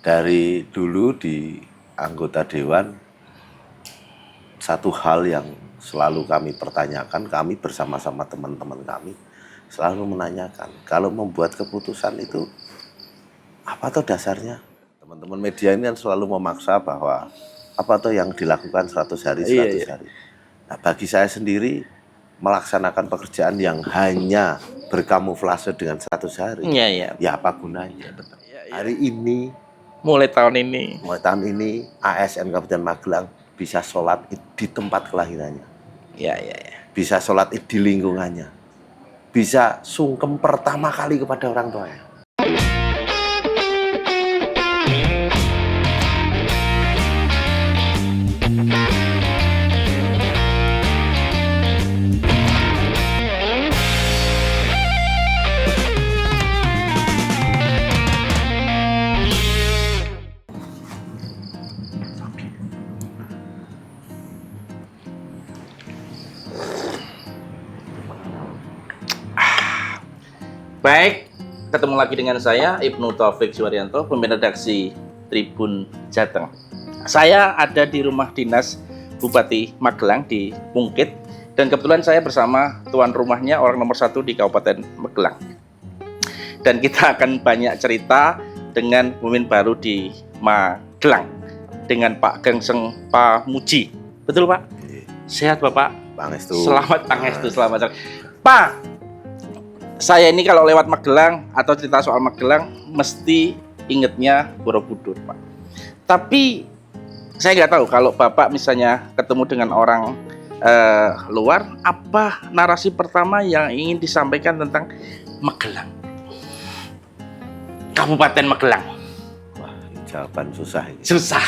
Dari dulu di anggota dewan, satu hal yang selalu kami pertanyakan, kami bersama-sama teman-teman kami selalu menanyakan, kalau membuat keputusan itu apa tuh dasarnya? Teman-teman media ini kan selalu memaksa bahwa apa tuh yang dilakukan 100 hari, 100 hari. Nah, bagi saya sendiri melaksanakan pekerjaan yang hanya berkamuflase dengan 100 hari, ya apa gunanya? Hari ini, mulai tahun ini ASN Kabupaten Magelang bisa sholat id di tempat kelahirannya, bisa sholat id di lingkungannya, bisa sungkem pertama kali kepada orang tuanya. Baik, ketemu lagi dengan saya Ibnu Taufik Suwaryanto, pemimpin redaksi Tribun Jateng. Saya ada di rumah dinas Bupati Magelang di Pungkit, dan kebetulan saya bersama tuan rumahnya, orang nomor 1 di Kabupaten Magelang. Dan kita akan banyak cerita dengan pemimpin baru di Magelang, dengan Pak Gengseng Pamuji. Betul Pak? Sehat Bapak? Pangestu. Selamat Pangestu, selamat. Pak, saya ini kalau lewat Magelang atau cerita soal Magelang mesti ingetnya Borobudur, Pak. Tapi saya nggak tahu kalau Bapak misalnya ketemu dengan orang luar, apa narasi pertama yang ingin disampaikan tentang Magelang, Kabupaten Magelang? Wah, jawaban susah ini. Susah.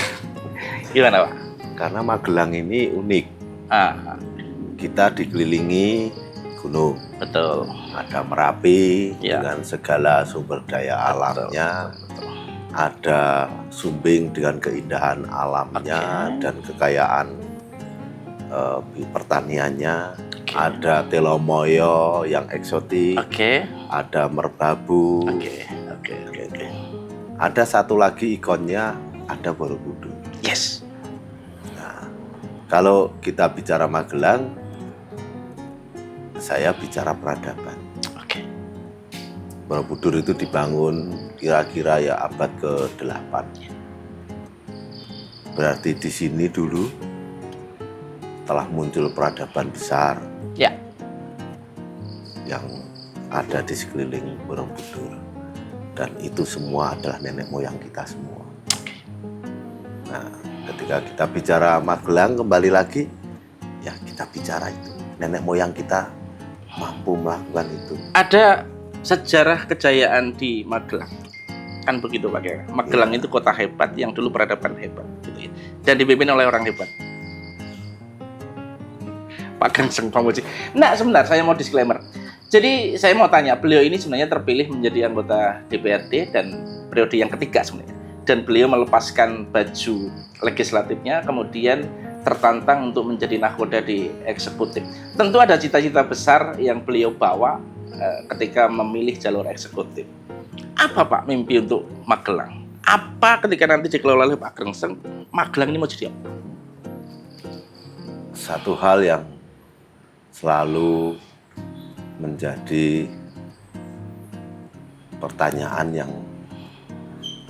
Gimana Pak? Karena Magelang ini unik. Kita dikelilingi gunung. Betul. Ada Merapi dengan segala sumber daya alamnya. Betul. Ada Sumbing dengan keindahan alamnya dan kekayaan pertaniannya. Ada Telomoyo yang eksotik. Ada Merbabu. Ada satu lagi ikonnya, ada Borobudur. Yes. Nah, kalau kita bicara Magelang, saya bicara peradaban. Borobudur itu dibangun kira-kira ya abad ke-8. Berarti di sini dulu telah muncul peradaban besar yang ada di sekeliling Borobudur. Dan itu semua adalah nenek moyang kita semua. Nah, ketika kita bicara Magelang kembali lagi, ya kita bicara itu. Nenek moyang kita mampu melakukan itu. Ada sejarah kejayaan di Magelang, kan begitu Pak ya. Magelang itu kota hebat yang dulu peradaban hebat, gitu ya. Dan dipimpin oleh orang hebat, Pak Gengseng Pamuji. Nah, sebentar saya mau disclaimer. Jadi saya mau tanya, beliau ini sebenarnya terpilih menjadi anggota DPRD dan periode yang ketiga sebenarnya. Dan beliau melepaskan baju legislatifnya, kemudian tertantang untuk menjadi nahkoda di eksekutif. Tentu ada cita-cita besar yang beliau bawa ketika memilih jalur eksekutif. Apa Pak mimpi untuk Magelang? Apa ketika nanti dikelola oleh Pak Gengseng, Magelang ini mau jadi apa? Satu hal yang selalu menjadi pertanyaan yang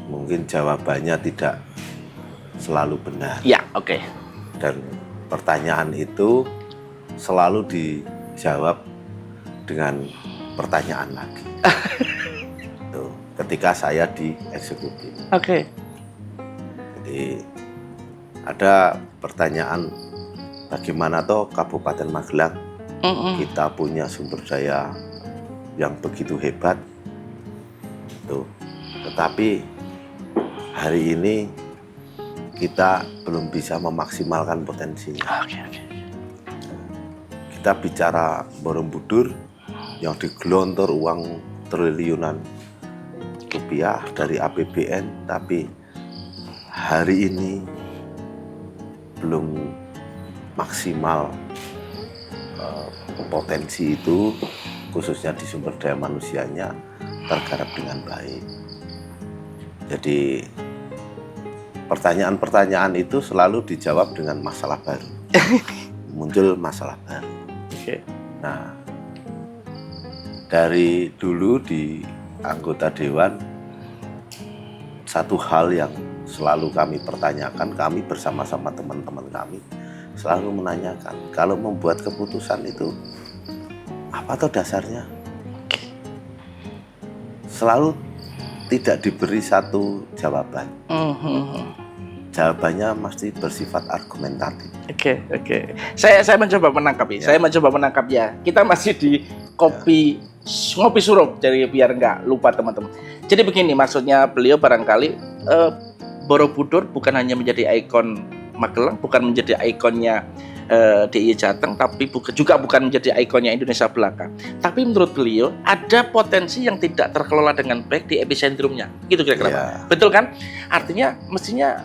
mungkin jawabannya tidak selalu benar. Dan pertanyaan itu selalu dijawab dengan pertanyaan lagi. Tuh, ketika saya di eksekutif. Jadi ada pertanyaan, bagaimana toh Kabupaten Magelang kita punya sumber daya yang begitu hebat. Tuh, tetapi hari ini kita belum bisa memaksimalkan potensinya. Kita bicara Borobudur yang digelontor uang triliunan rupiah dari APBN, tapi hari ini belum maksimal potensi itu, khususnya di sumber daya manusianya, tergarap dengan baik. Jadi pertanyaan-pertanyaan itu selalu dijawab dengan masalah baru. Muncul masalah baru. Oke. Nah, dari dulu di anggota dewan, satu hal yang selalu kami pertanyakan, kami bersama-sama teman-teman kami selalu menanyakan, kalau membuat keputusan itu apa toh dasarnya? Selalu tidak diberi satu jawaban. Jawabannya mesti bersifat argumentatif. Oke. Saya mencoba menangkap ya. Saya mencoba menangkap ya. Kita masih di ngopi surup, jadi biar nggak lupa teman-teman. Jadi begini, maksudnya beliau barangkali Borobudur bukan hanya menjadi ikon Magelang, bukan menjadi ikonnya DIY Jateng, tapi bukan menjadi ikonnya Indonesia belaka. Tapi menurut beliau ada potensi yang tidak terkelola dengan baik di epicentrumnya. Gitu kira-kira, Pak. Betul kan? Artinya mestinya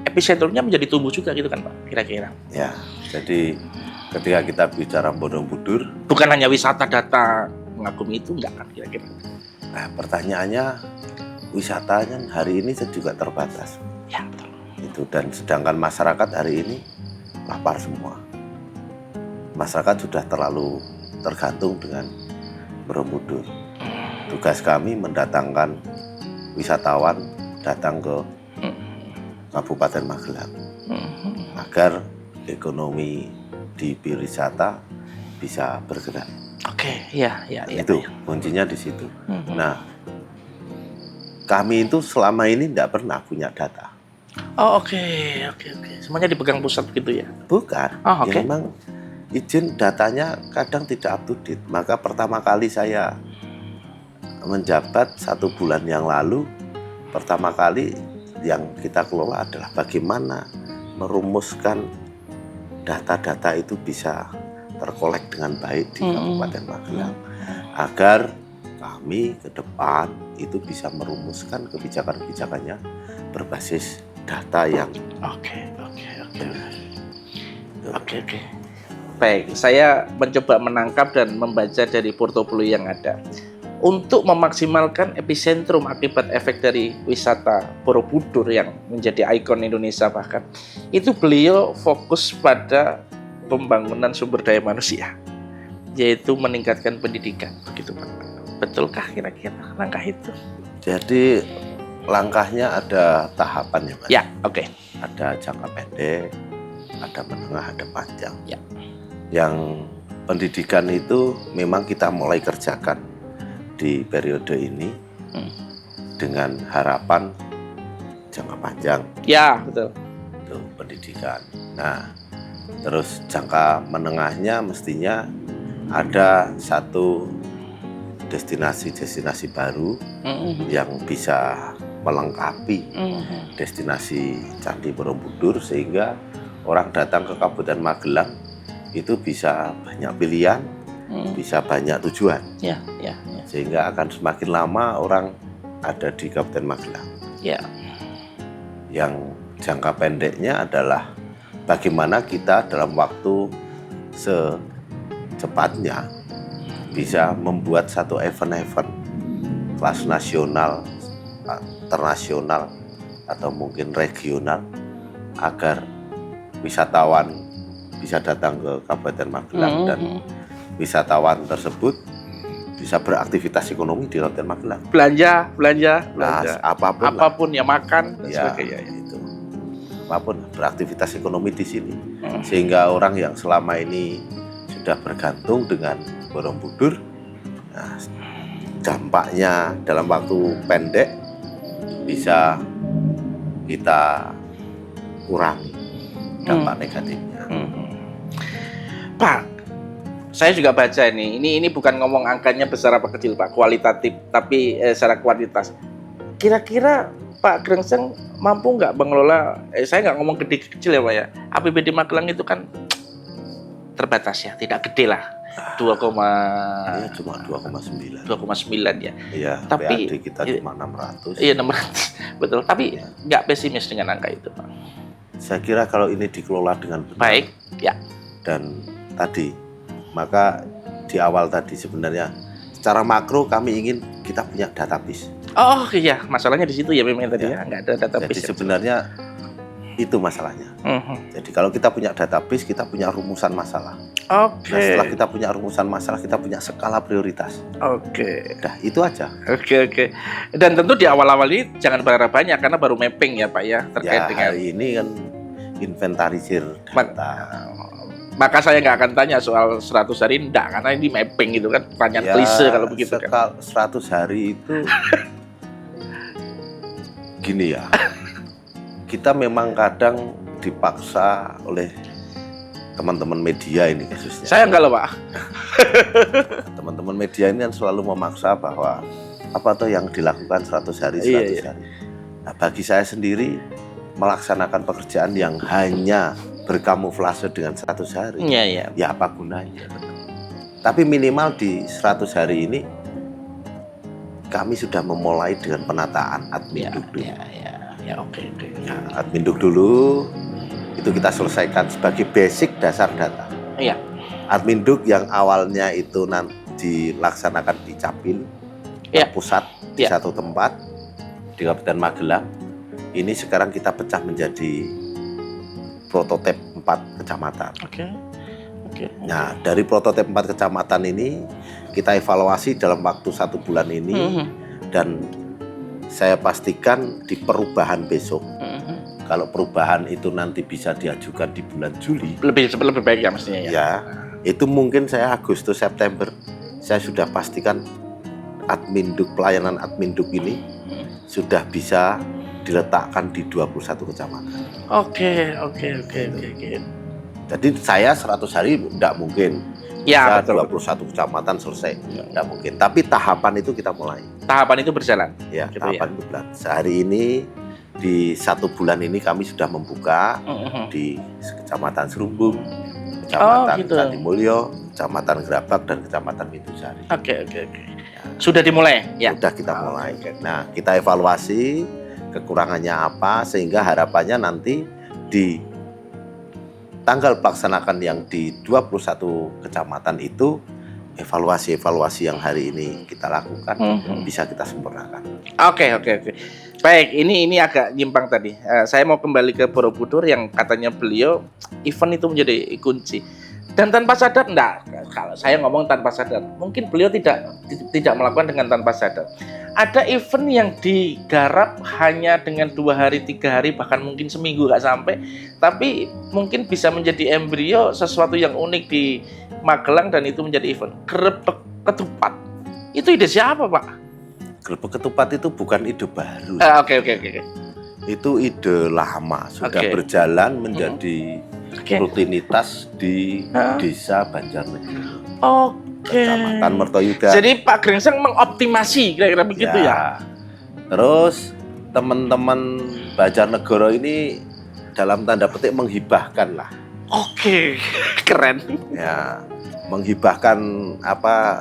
epicentrumnya menjadi tumbuh juga gitu kan, Pak, kira-kira. Ya, jadi ketika kita bicara Borobudur, bukan hanya wisata datang mengagumi itu, enggak kan kira-kira. Nah, pertanyaannya, wisatanya hari ini juga terbatas. Ya, betul. Itu, dan sedangkan masyarakat hari ini lapar semua. Masyarakat sudah terlalu tergantung dengan Borobudur. Tugas kami mendatangkan wisatawan datang ke Kabupaten Magelang agar ekonomi di pariwisata bisa bergerak. Oke, ya. Itu kuncinya di situ. Nah, kami itu selama ini tidak pernah punya data. Oh, oke. Semuanya dipegang pusat gitu ya? Bukan. Oh, oke. Ya, memang izin datanya kadang tidak up to date. Maka pertama kali saya menjabat 1 bulan yang lalu, pertama kali yang kita kelola adalah bagaimana merumuskan data-data itu bisa terkolek dengan baik di Kabupaten Magelang agar kami ke depan itu bisa merumuskan kebijakan-kebijakannya berbasis data yang benar. Oke. Baik, saya mencoba menangkap dan membaca dari portofolio yang ada. Untuk memaksimalkan epicentrum akibat efek dari wisata Borobudur yang menjadi ikon Indonesia bahkan, itu beliau fokus pada pembangunan sumber daya manusia, yaitu meningkatkan pendidikan, begitu Pak. Betulkah kira-kira langkah itu? Jadi langkahnya ada tahapannya, Mas. Ya, oke. Ada jangka pendek, ada menengah, ada panjang. Ya. Yang pendidikan itu memang kita mulai kerjakan di periode ini dengan harapan jangka panjang. Ya, betul. Itu pendidikan. Nah, terus jangka menengahnya mestinya ada satu destinasi baru yang bisa melengkapi destinasi Candi Borobudur sehingga orang datang ke Kabupaten Magelang itu bisa banyak pilihan, bisa banyak tujuan. Ya. Sehingga akan semakin lama orang ada di Kabupaten Magelang. Ya. Yang jangka pendeknya adalah bagaimana kita dalam waktu secepatnya bisa membuat satu event-event kelas nasional, internasional, atau mungkin regional agar wisatawan bisa datang ke Kabupaten Magelang dan wisatawan tersebut bisa beraktivitas ekonomi di Kabupaten Magelang. Belanja. Nah, apapun ya, makan dan ya, sebagainya. Itu. Apapun beraktivitas ekonomi di sini. Sehingga orang yang selama ini sudah bergantung dengan Borobudur, nah, dampaknya dalam waktu pendek bisa kita kurangi dampak negatifnya. Pak, saya juga baca ini bukan ngomong angkanya besar apa kecil Pak, kualitatif, tapi secara kuantitas. Kira-kira Pak Grengseng mampu nggak mengelola, saya nggak ngomong gede kecil ya Pak ya, APBD Magelang itu kan terbatas ya, tidak gede lah, 2, ya, cuma 2,9 ya. Iya, tapi PAD kita cuma 600. Iya 600, betul. Tapi nggak pesimis dengan angka itu Pak. Saya kira kalau ini dikelola dengan benar, baik, ya. Dan tadi, maka di awal tadi sebenarnya secara makro kami ingin kita punya database. Oh iya, masalahnya di situ ya memang tadi ya, nggak ada database. Jadi sebenarnya Itu masalahnya. Mhm. Jadi kalau kita punya database, kita punya rumusan masalah. Oke. Nah, setelah kita punya rumusan masalah, kita punya skala prioritas. Oke. Nah, itu aja. Oke. Dan tentu di awal-awal ini jangan berharap banyak karena baru mapping ya Pak ya terkait Ya, dengan. hari ini kan inventarisir data. Maka saya nggak akan tanya soal 100 hari, enggak, karena ini mapping gitu kan, pertanyaan Ya, klise kalau begitu kan. 100 hari itu gini ya. Kita memang kadang dipaksa oleh teman-teman media ini khususnya. Saya enggak loh Pak. Teman-teman media ini kan selalu memaksa bahwa apa tuh yang dilakukan 100 hari, 100 Iya. hari. Nah, bagi saya sendiri melaksanakan pekerjaan yang hanya berkamuflase dengan 100 hari, Iya. ya apa gunanya? Tapi minimal di 100 hari ini kami sudah memulai dengan penataan admin dulu. Ya, oke. Nah, admin dulu itu kita selesaikan sebagai basic dasar data. Iya. Admin yang awalnya itu nanti dilaksanakan di Capil, Iya. pusat di Iya. satu tempat di Kabupaten Magelang. Ini sekarang kita pecah menjadi prototipe 4 kecamatan. Oke. Nah, dari prototipe 4 kecamatan ini kita evaluasi dalam waktu 1 bulan ini, dan saya pastikan di perubahan besok. Kalau perubahan itu nanti bisa diajukan di bulan Juli, Lebih baik ya mestinya ya. ya, itu mungkin saya Agustus September saya sudah pastikan pelayanan adminduk ini sudah bisa diletakkan di 21 kecamatan. Oke. Jadi saya 100 hari tidak mungkin. Ya, Bisa betul. 21 kecamatan selesai, tidak mungkin. Tapi tahapan itu kita mulai. Tahapan itu berjalan. Ya, Gitu tahapan itu berjalan. Sehari ini di 1 bulan ini kami sudah membuka di Kecamatan Serumbung, Kecamatan gitu. Candimulyo, Kecamatan Gerabak, dan Kecamatan Mitusari. Oke. Sudah dimulai ya. Sudah kita mulai. Nah, kita evaluasi kekurangannya apa sehingga harapannya nanti di tanggal pelaksanakan yang di 21 kecamatan itu evaluasi yang hari ini kita lakukan bisa kita sempurnakan. Oke. Baik, ini agak nyimpang tadi. Saya mau kembali ke Borobudur yang katanya beliau event itu menjadi kunci. Dan tanpa sadar, enggak. Kalau saya ngomong tanpa sadar, mungkin beliau tidak melakukan dengan tanpa sadar. Ada event yang digarap hanya dengan 2 hari, 3 hari, bahkan mungkin seminggu nggak sampai, tapi mungkin bisa menjadi embrio sesuatu yang unik di Magelang dan itu menjadi event. Grebek ketupat. Itu ide siapa, Pak? Grebek ketupat itu bukan ide baru. Oke. Itu ide lama, sudah Oke. berjalan menjadi Oke. rutinitas di Desa Banjarnegara, Oke. Kecamatan Mertoyudan. Jadi Pak Grengseng mengoptimasi kira-kira begitu ya? Terus teman-teman Banjarnegara ini dalam tanda petik menghibahkan lah. Oke, keren. Ya, menghibahkan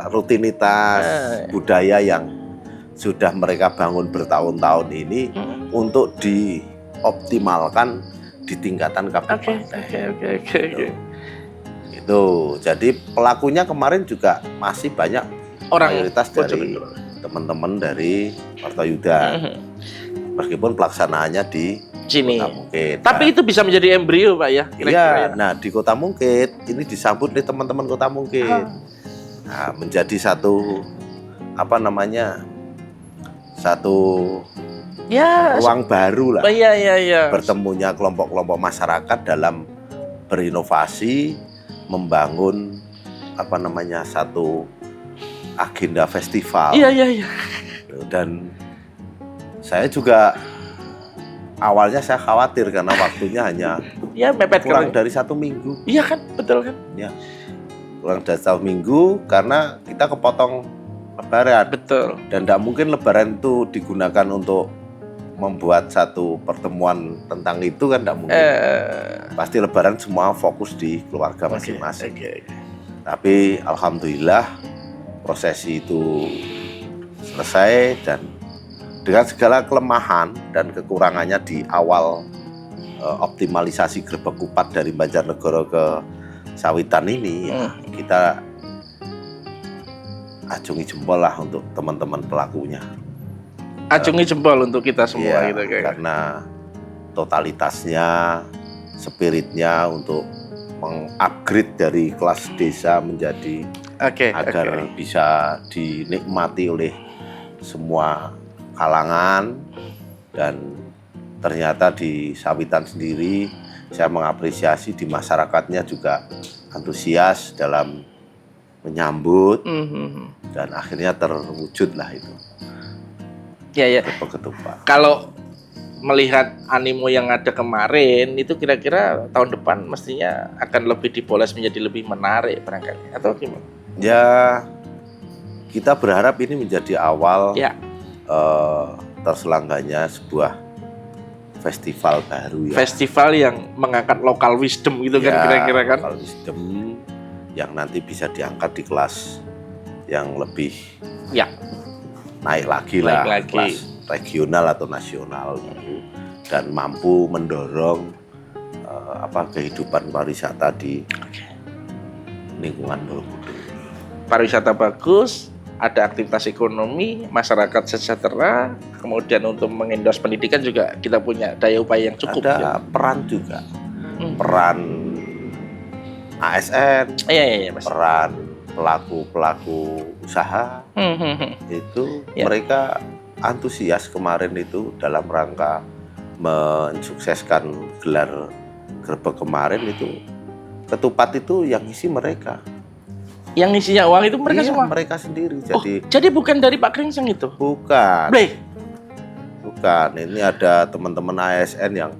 rutinitas budaya yang sudah mereka bangun bertahun-tahun ini untuk dioptimalkan di tingkatan kabupaten. Oke. Itu. Jadi pelakunya kemarin juga masih banyak Orang mayoritas dari teman-teman dari Mertoyudan. Meskipun pelaksanaannya di sini. Kota Mungkit. Tapi itu bisa menjadi embrio, Pak ya? Iya, nah di Kota Mungkit ini disambut oleh teman-teman Kota Mungkit. Nah, menjadi satu satu ruang baru lah. Iya. Bertemunya kelompok-kelompok masyarakat dalam berinovasi, membangun satu agenda festival. Iya. Dan saya juga awalnya saya khawatir karena waktunya hanya mepet kurang dari 1 minggu. Iya kan, betul kan? Ya, kurang dari 1 minggu karena kita kepotong Lebaran. Betul. Dan tidak mungkin Lebaran itu digunakan untuk membuat satu pertemuan tentang itu kan tidak mungkin. Pasti Lebaran semua fokus di keluarga masing-masing. Tapi alhamdulillah prosesi itu selesai dan dengan segala kelemahan dan kekurangannya di awal optimalisasi grebek kupat dari Banjarnegara ke Sawitan ini, kita acungi jempol lah untuk teman-teman pelakunya. Acungi jempol untuk kita semua gitu. Karena totalitasnya, spiritnya untuk mengupgrade dari kelas desa menjadi agar bisa dinikmati oleh semua kalangan. Dan ternyata di Sawitan sendiri saya mengapresiasi di masyarakatnya juga antusias dalam menyambut dan akhirnya terwujudlah itu. Ya. Ketupat. Kalau melihat animo yang ada kemarin, itu kira-kira tahun depan mestinya akan lebih dipoles menjadi lebih menarik barangkali, atau gimana? Ya, kita berharap ini menjadi awal terselenggaranya sebuah festival baru ya. Festival yang mengangkat local wisdom gitu kan kira-kira kan? Local wisdom yang nanti bisa diangkat di kelas yang lebih naik lagi kelas regional atau nasional gitu, dan mampu mendorong kehidupan pariwisata di lingkungan Borobudur. Pariwisata bagus, ada aktivitas ekonomi, masyarakat sejahtera, kemudian untuk mengendorse pendidikan juga kita punya daya upaya yang cukup. Ada peran juga, peran ASN, peran pelaku usaha itu mereka antusias kemarin itu dalam rangka mensukseskan gelar gerbek kemarin itu. Ketupat itu yang isi mereka. Yang isinya uang itu mereka semua? Mereka sendiri. Jadi bukan dari Pak Kringseng itu? Bukan. Ini ada teman-teman ASN yang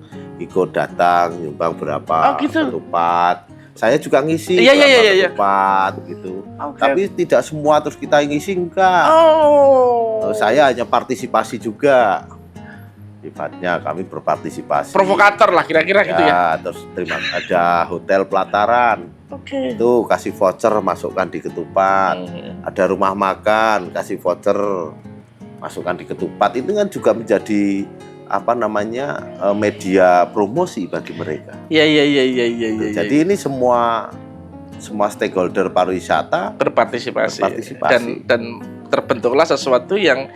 ikut datang nyumbang berapa ketupat. Saya juga ngisi ketupat gitu. Tapi tidak semua terus kita ngisi, enggak. Saya hanya partisipasi juga. Sifatnya kami berpartisipasi. Provokator lah kira-kira gitu ya. Terus ada Hotel Pelataran. Itu kasih voucher masukkan di ketupat. Ada rumah makan kasih voucher masukkan di ketupat. Itu kan juga menjadi media promosi bagi mereka. Iya. Jadi ini semua stakeholder pariwisata berpartisipasi. Dan terbentuklah sesuatu yang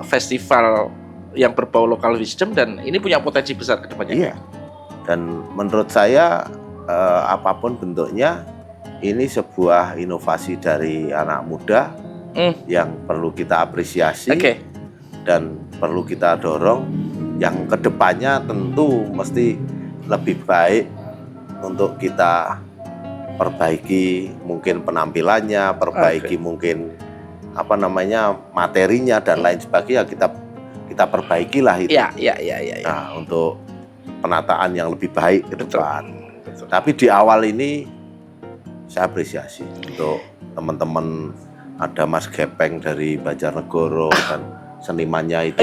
festival yang berbau local wisdom, dan ini punya potensi besar ke depannya. Iya. Dan menurut saya apapun bentuknya ini sebuah inovasi dari anak muda yang perlu kita apresiasi dan perlu kita dorong. Yang kedepannya tentu mesti lebih baik untuk kita perbaiki mungkin penampilannya, perbaiki mungkin materinya dan lain sebagainya, kita perbaikilah itu. Nah, untuk penataan yang lebih baik ke depan. Tapi di awal ini saya apresiasi untuk teman-teman, ada Mas Gepeng dari Banjarnegara dan senimannya itu.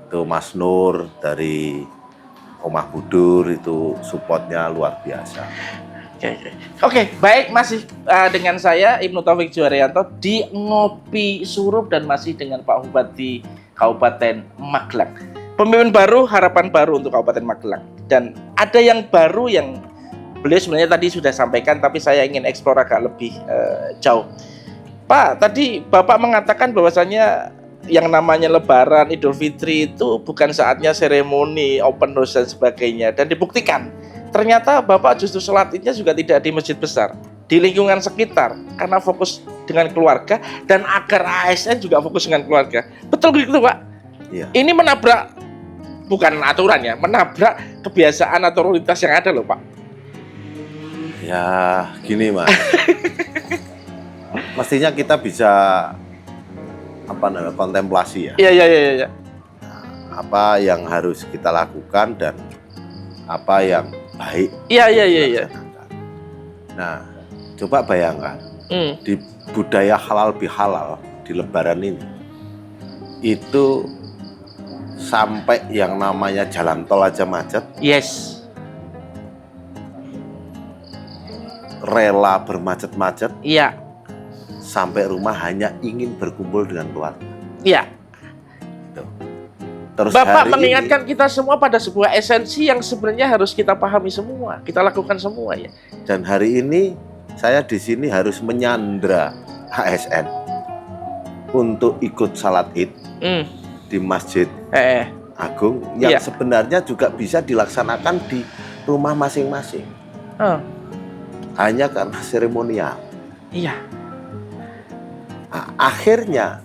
Itu Mas Nur dari Omah Budur, itu supportnya luar biasa. Oke, baik, masih dengan saya Ibnu Taufik Juwarianto di Ngopi Surup dan masih dengan Pak Bupati Kabupaten Magelang. Pemimpin baru, harapan baru untuk Kabupaten Magelang. Dan ada yang baru yang beliau sebenarnya tadi sudah sampaikan, tapi saya ingin eksplor agak lebih jauh. Pak, tadi Bapak mengatakan bahwasanya yang namanya Lebaran, Idul Fitri itu bukan saatnya seremoni, open house dan sebagainya. Dan dibuktikan, ternyata Bapak justru sholat idnya juga tidak di masjid besar, di lingkungan sekitar, karena fokus dengan keluarga dan agar ASN juga fokus dengan keluarga. Betul begitu, Pak? Iya. Ini menabrak, bukan aturan ya, menabrak kebiasaan atau rutinitas yang ada loh, Pak. Ya, gini Mas. Mestinya kita bisa kontemplasi ya. Iya. Apa yang harus kita lakukan dan apa yang baik. Iya. Nah, coba bayangkan di budaya halal bihalal di Lebaran ini, itu sampai yang namanya jalan tol aja macet. Yes. Rela bermacet-macet. Iya. Sampai rumah hanya ingin berkumpul dengan keluarga. Iya. Terus Bapak mengingatkan kita semua pada sebuah esensi yang sebenarnya harus kita pahami semua, kita lakukan semua ya. Dan hari ini saya di sini harus menyandra ASN untuk ikut salat Id di Masjid agung yang Iya. sebenarnya juga bisa dilaksanakan di rumah masing-masing. Oh, Hanya karena seremonial. iya. Nah, akhirnya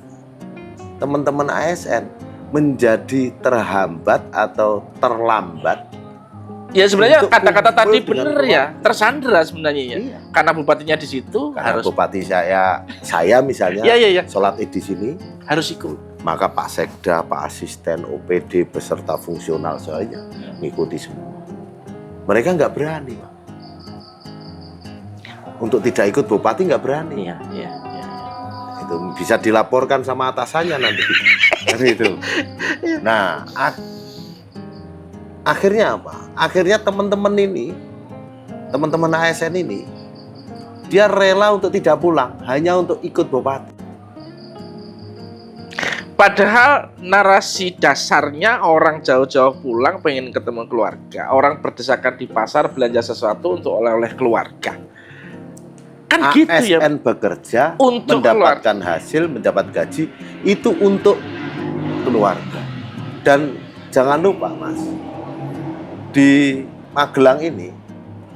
teman-teman ASN menjadi terhambat atau terlambat. Ya sebenarnya Untuk kata-kata kumpul tadi dengan bener ya, tersandera sebenarnya ya. Iya. Karena bupatinya di situ Karena harus bupati saya misalnya Iya. sholat id di sini, harus ikut. maka Pak Sekda, Pak Asisten, OPD, beserta fungsional semuanya mengikuti semua. Mereka nggak berani, Pak. Untuk tidak ikut bupati nggak berani. Iya. Itu bisa dilaporkan sama atasannya nanti. Kan itu. Nah, akhirnya apa? Akhirnya teman-teman ASN ini, dia rela untuk tidak pulang, hanya untuk ikut bupati. Padahal narasi dasarnya orang jauh-jauh pulang pengen ketemu keluarga. Orang berdesakan di pasar belanja sesuatu untuk oleh-oleh keluarga. Kan gitu ya. ASN bekerja, Untuk mendapatkan hasil, mendapat gaji, itu untuk keluarga. Dan jangan lupa, Mas, di Magelang ini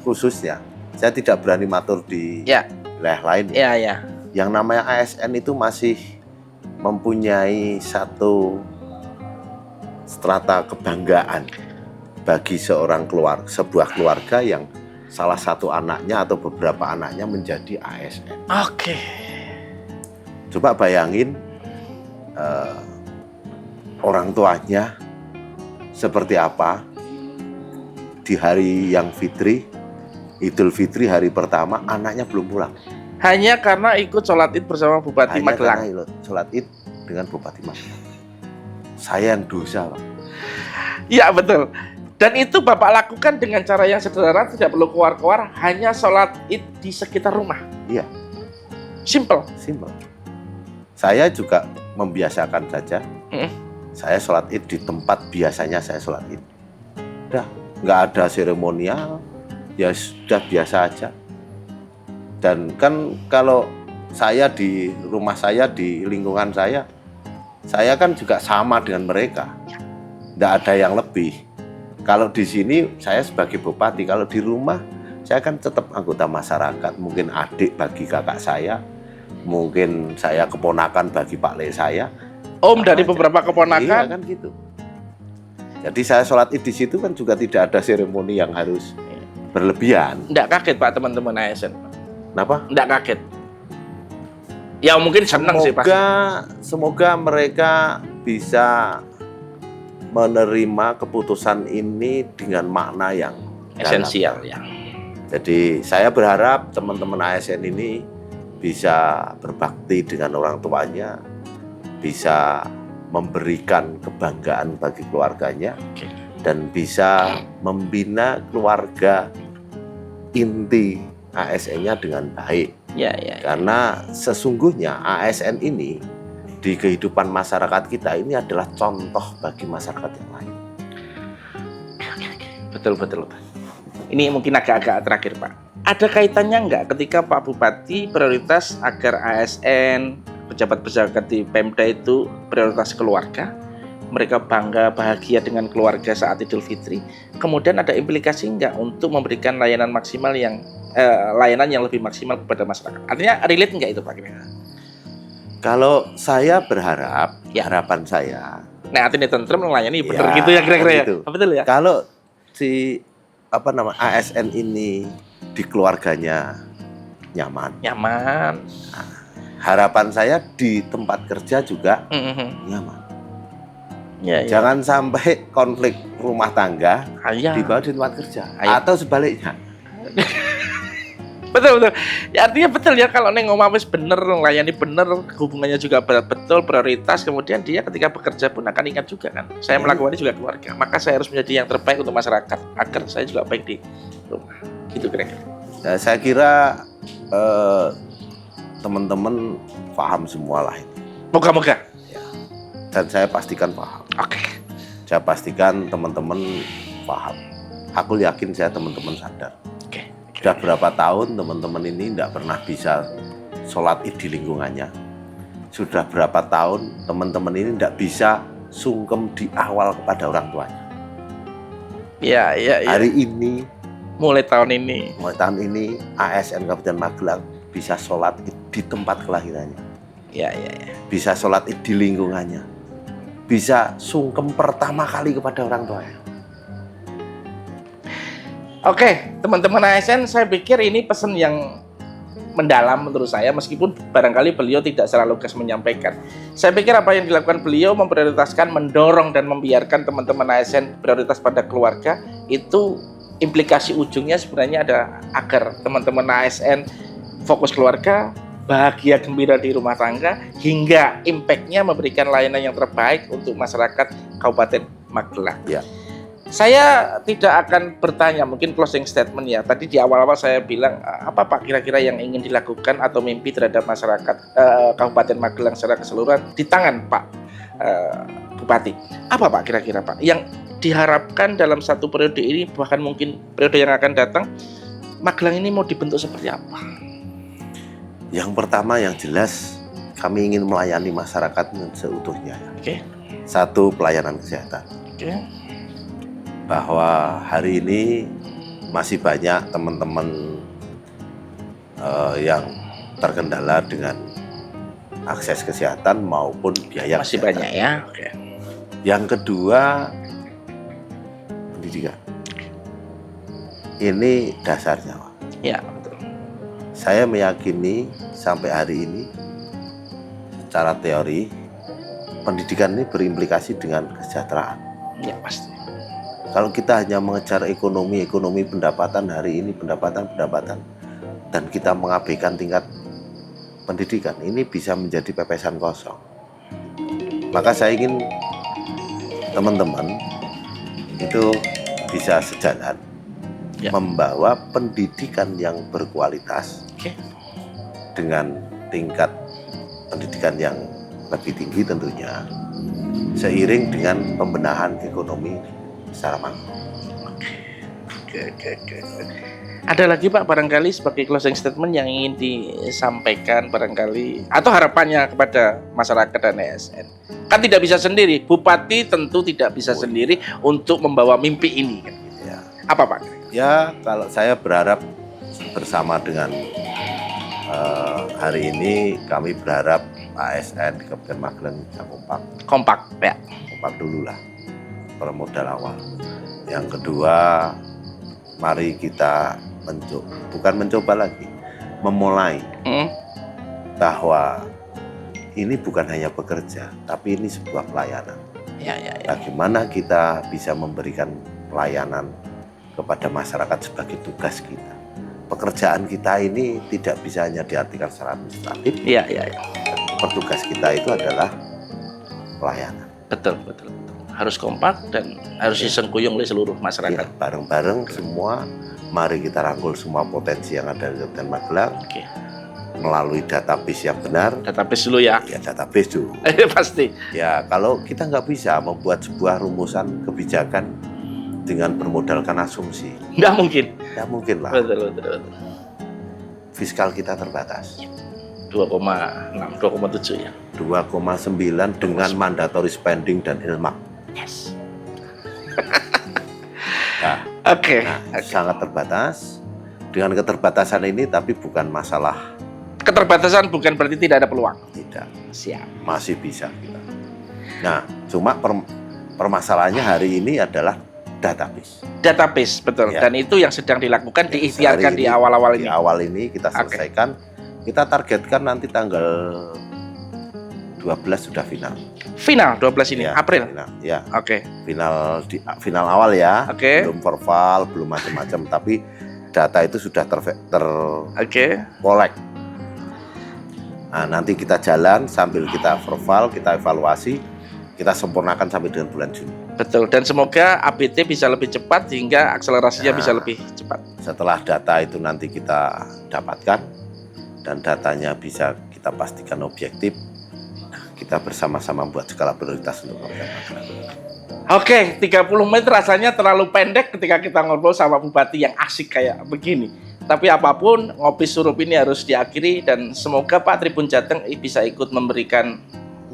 khususnya, saya tidak berani matur di Ya. wilayah lain. Iya. Yang namanya ASN itu masih mempunyai satu strata kebanggaan bagi sebuah keluarga yang salah satu anaknya atau beberapa anaknya menjadi ASN. Oke. Coba bayangin orang tuanya seperti apa di hari yang fitri, Idul Fitri hari pertama, anaknya belum pulang. Hanya karena ikut sholat id bersama Bupati Hanya Magelang. karena sholat id dengan Bupati Magelang. Saya yang dosa, Pak. Iya betul. Dan itu Bapak lakukan dengan cara yang sederhana, tidak perlu keluar-keluar, hanya sholat id di sekitar rumah. Iya. Simple. Simpel. Saya juga membiasakan saja. Saya sholat id di tempat biasanya saya sholat id. Udah, nggak ada seremonial, ya sudah biasa aja. Dan kan kalau saya di rumah saya, di lingkungan saya kan juga sama dengan mereka. Nggak ada yang lebih. Kalau di sini saya sebagai bupati, kalau di rumah saya kan tetap anggota masyarakat. Mungkin adik bagi kakak saya, mungkin saya keponakan bagi Pak Le saya. Om dari Sama aja. beberapa keponakan. Iya kan gitu. Jadi saya sholat id di situ kan juga tidak ada seremoni yang harus berlebihan. Nggak kaget Pak teman-teman ASN. Kenapa? Nggak kaget. Ya mungkin senang sih pasti. Semoga mereka bisa menerima keputusan ini dengan makna yang Esensial dalam. ya. Jadi saya berharap teman-teman ASN ini bisa berbakti dengan orang tuanya, bisa memberikan kebanggaan bagi keluarganya, Oke. dan bisa membina keluarga inti ASN-nya dengan baik. Ya. Karena sesungguhnya ASN ini di kehidupan masyarakat kita ini adalah contoh bagi masyarakat yang lain. Betul. Ini mungkin agak-agak terakhir Pak. Ada kaitannya nggak ketika Pak Bupati prioritas agar ASN, pejabat-pejabat di Pemda itu prioritas keluarga, mereka bangga bahagia dengan keluarga saat Idul Fitri, kemudian ada implikasi nggak untuk memberikan layanan maksimal layanan yang lebih maksimal kepada masyarakat? Artinya relate nggak itu Pak? Kalau saya berharap, Ya. harapan saya, Nah, artinya tentrem melayani bener Ya, gitu ya kira-kira ya? gitu. Betul ya? kalau si ASN ini di keluarganya nyaman, Nyaman. harapan saya di tempat kerja juga Mhm. nyaman. Ya. Jangan sampai konflik rumah tangga Ayah. dibawa di tempat kerja, Ayo. atau sebaliknya. Betul. Ya artinya betul ya, kalau neng omah wis bener, layani bener, hubungannya juga betul, prioritas, kemudian dia ketika bekerja pun akan ingat juga kan, saya melakukannya juga keluarga, maka saya harus menjadi yang terbaik untuk masyarakat agar saya juga baik di rumah. Gitu kira-kira. Nah, saya kira teman-teman paham semua lah ini. Moga-moga. Dan saya pastikan paham. Oke. Saya pastikan teman-teman paham. Aku yakin teman-teman sadar. Oke. Sudah berapa tahun teman-teman ini tidak pernah bisa sholat id di lingkungannya. Sudah berapa tahun teman-teman ini tidak bisa sungkem di awal kepada orang tuanya. Iya. Hari ini, mulai tahun ini ASN Kabupaten Magelang bisa sholat Id di tempat kelahirannya. Iya. Bisa sholat Id di lingkungannya. Bisa sungkem pertama kali kepada orang tuanya. Oke, teman-teman ASN, saya pikir ini pesan yang mendalam menurut saya, meskipun barangkali beliau tidak secara lugas menyampaikan. Saya pikir apa yang dilakukan beliau memprioritaskan, mendorong dan membiarkan teman-teman ASN prioritas pada keluarga, itu implikasi ujungnya sebenarnya ada agar teman-teman ASN fokus keluarga, bahagia gembira di rumah tangga, hingga impact-nya memberikan layanan yang terbaik untuk masyarakat Kabupaten Magelang. Ya. Saya tidak akan bertanya, mungkin closing statement ya. Tadi di awal-awal saya bilang, apa Pak kira-kira yang ingin dilakukan atau mimpi terhadap masyarakat Kabupaten Magelang secara keseluruhan di tangan Pak Bupati. Apa Pak kira-kira Pak yang diharapkan dalam satu periode ini, bahkan mungkin periode yang akan datang, Magelang ini mau dibentuk seperti apa? Yang pertama yang jelas, kami ingin melayani masyarakat seutuhnya. Oke. Satu, pelayanan kesehatan. Oke. Bahwa hari ini masih banyak teman-teman yang terkendala dengan akses kesehatan maupun biaya Masih kesehatan. banyak ya. Oke. Yang kedua, pendidikan. Ini dasarnya, Pak. Ya, betul. Saya meyakini sampai hari ini secara teori pendidikan ini berimplikasi dengan kesejahteraan. Ya, pasti. Kalau kita hanya mengejar ekonomi pendapatan hari ini, pendapatan, dan kita mengabaikan tingkat pendidikan, ini bisa menjadi pepesan kosong. Maka saya ingin teman-teman itu bisa sejalan, Ya. membawa pendidikan yang berkualitas dengan tingkat pendidikan yang lebih tinggi tentunya, seiring dengan pembenahan ekonomi secara makro. Oke. Ada lagi Pak barangkali sebagai closing statement yang ingin disampaikan barangkali, atau harapannya kepada masyarakat dan ASN? Kan tidak bisa sendiri, Bupati tentu tidak bisa sendiri untuk membawa mimpi ini kan? Ya. Apa Pak? Ya, kalau saya berharap bersama dengan hari ini kami berharap ASN di Kabupaten Magelang bisa Kompak ya. kompak dulu lah permodal awal. Yang kedua, mari kita mencoba lagi, memulai bahwa ini bukan hanya bekerja, tapi ini sebuah pelayanan. Ya. Bagaimana kita bisa memberikan pelayanan kepada masyarakat sebagai tugas kita. Pekerjaan kita ini tidak bisa hanya diartikan secara administratif. Ya. Petugas kita itu adalah pelayanan. Betul. Harus kompak dan harus disengkuyung oleh seluruh masyarakat. Ya, bareng-bareng semua, mari kita rangkul semua potensi yang ada di Kabupaten Magelang. Oke. Melalui database yang benar. Database dulu ya. Ya, database dulu. Pasti. Ya, kalau kita nggak bisa membuat sebuah rumusan kebijakan dengan bermodalkan asumsi, Nggak mungkin. nggak mungkin lah. Betul. Fiskal kita terbatas. 2,6, 2,7 ya. 2,9 dengan mandatory spending dan ilmak. Yes. Nah, Oke. sangat terbatas. Dengan keterbatasan ini, tapi bukan masalah. Keterbatasan bukan berarti tidak ada peluang. Tidak, Siap. masih bisa kita. Nah, cuma permasalahannya hari ini adalah database. Database, betul. Ya. Dan itu yang sedang dilakukan, diikhtiarkan Sehari di ini, awal-awal ini. Di awal ini kita selesaikan. Kita targetkan nanti tanggal 12 sudah final. Final 12 ini, Ya, April. Final, ya, Oke. final awal ya. Oke. Belum verbal, belum macam-macam, tapi data itu sudah Oke. terkolek. Nah, nanti kita jalan sambil kita verbal, kita evaluasi, kita sempurnakan sampai dengan bulan Juni. Betul. Dan semoga ABT bisa lebih cepat hingga akselerasinya bisa lebih cepat. Setelah data itu nanti kita dapatkan dan datanya bisa kita pastikan objektif, kita bersama-sama buat skala prioritas untuk Kabupaten Magelang. Oke, 30 menit rasanya terlalu pendek ketika kita ngobrol sama Bupati yang asik kayak begini. Tapi apapun, ngopi surup ini harus diakhiri dan semoga Pak Tribun Jateng bisa ikut memberikan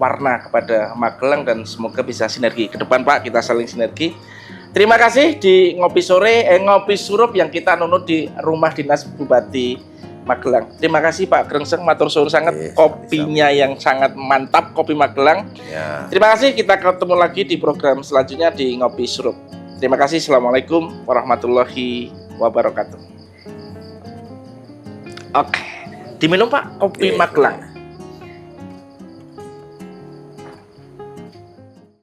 warna kepada Magelang dan semoga bisa sinergi ke depan Pak, kita saling sinergi. Terima kasih di ngopi sore, ngopi surup yang kita nunut di rumah dinas Bupati Magelang. Terima kasih Pak Grengseng, matur suwun sangat, kopinya yang sangat mantap, kopi Magelang. Ya. Terima kasih, kita ketemu lagi di program selanjutnya di ngopi surup. Terima kasih, assalamualaikum warahmatullahi wabarakatuh. Oke, diminum Pak kopi Magelang.